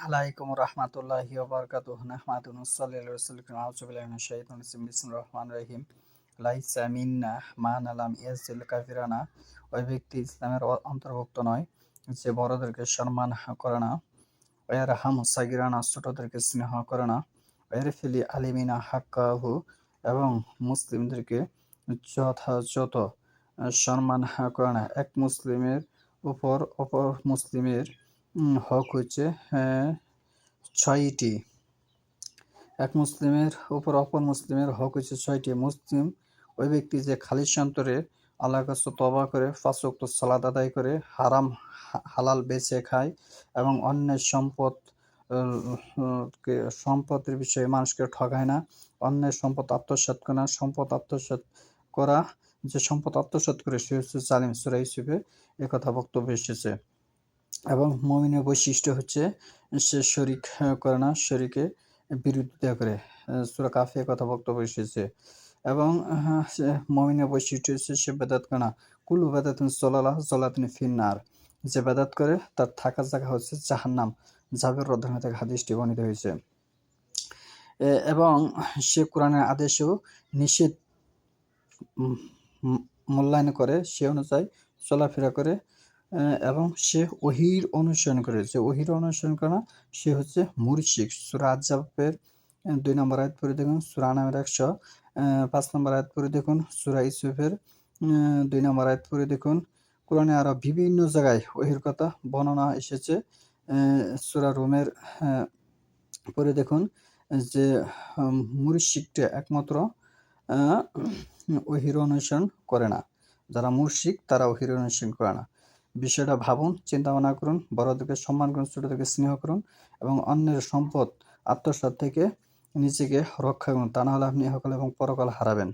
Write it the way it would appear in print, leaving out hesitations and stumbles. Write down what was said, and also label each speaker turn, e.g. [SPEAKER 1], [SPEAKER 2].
[SPEAKER 1] আলাইকুম রহমাতুল্লাহি ওয়া বারাকাতুহু নাহমাদুহু ওয়া নুসাল্লি আলা রাসূলিল কারীম আউযু বিল্লাহি মিনাশ শাইতানির রাজিম বিসমিল্লাহির রহমানির রহিম লাইসা মিন্না মান লাম ইয়াজিল কাফিরানা ওই ব্যক্তি ইসলামের অন্তর্ভুক্ত নয় যে বড়দেরকে সম্মান করে না ওয়ারহামু সাগিরানা ছোটদেরকে স্নেহ করে না ওয়ারফিলি আলিমিনা হাক্কাহু এবং মুসলিমদেরকে যথাযথ সম্মান করে না। এক মুসলিমের উপর অপর মুসলিমের হক হচ্ছে ছয়টি। এক মুসলিমের উপর অপর মুসলিমের হক হচ্ছে ছয়টি। মুসলিম ওই ব্যক্তি যে খালিস অন্তরে আল্লাহর কাছে তওবা করে ৫ ওয়াক্ত সালাত আদায় করে হারাম হালাল বেছে খায় এবং অন্যের সম্পদের বিষয়ে মানুষকে ঠকায় না, অন্যের সম্পদ আত্মসাৎ করে না। সম্পদ আত্মসাৎ করা, যে সম্পদ আত্মসাৎ করে সে হচ্ছে জালিম। সূরা ইউসুফে একথা বক্তব্য এসেছে। এবং মুমিনের বৈশিষ্ট্য হচ্ছে সে শরিক করে না, শরিকের বিরোধিতা করে। সূরা কাফে কথা বক্তব্য এসেছে। এবং মুমিনের বৈশিষ্ট্য হচ্ছে সে বেদাত করে না। কুল্লু বেদাতিন যালালাতুন ফিন্নার। যে বেদাত করে তার থাকার জায়গা হচ্ছে জাহান্নাম। জাবের রাদিয়াল্লাহু থেকে হাদিসটি বর্ণিত হয়েছে। এবং সে কোরআনের আদেশও নিষেধ মূল্যায়ন করে, সে অনুযায়ী চলাফেরা করে এবং সে ওহীর অনুসরণ করে। যে ওহীর অনুসরণ করে না সে হচ্ছে মুরশিক। সূরা আহজাবের ২ নম্বর আয়াত পড়ে দেখুন, সূরা আনামের ১০৫ নম্বর আয়াত পড়ে দেখুন, সূরা ইউসুফের ২ নম্বর আয়াত পড়ে দেখুন। কোরআনে আরও বিভিন্ন জায়গায় ওহীর কথা বর্ণনা এসেছে। সূরা রুমের পড়ে দেখুন যে মুরশিকটা একমাত্র ওহীর অনুসরণ করে না। যারা মুরশিক তারা ওহীর অনুসরণ করে না। বিষয়টা ভাবুন, চিন্তা ভাবনা করুন, বড়দেরকে সম্মান করুন, ছোটদেরকে স্নেহ করুন এবং অন্যের সম্পদ আত্মসাৎ থেকে নিজেকে রক্ষা করুন। তা না হলে আপনি ইহকাল এবং পরকাল হারাবেন।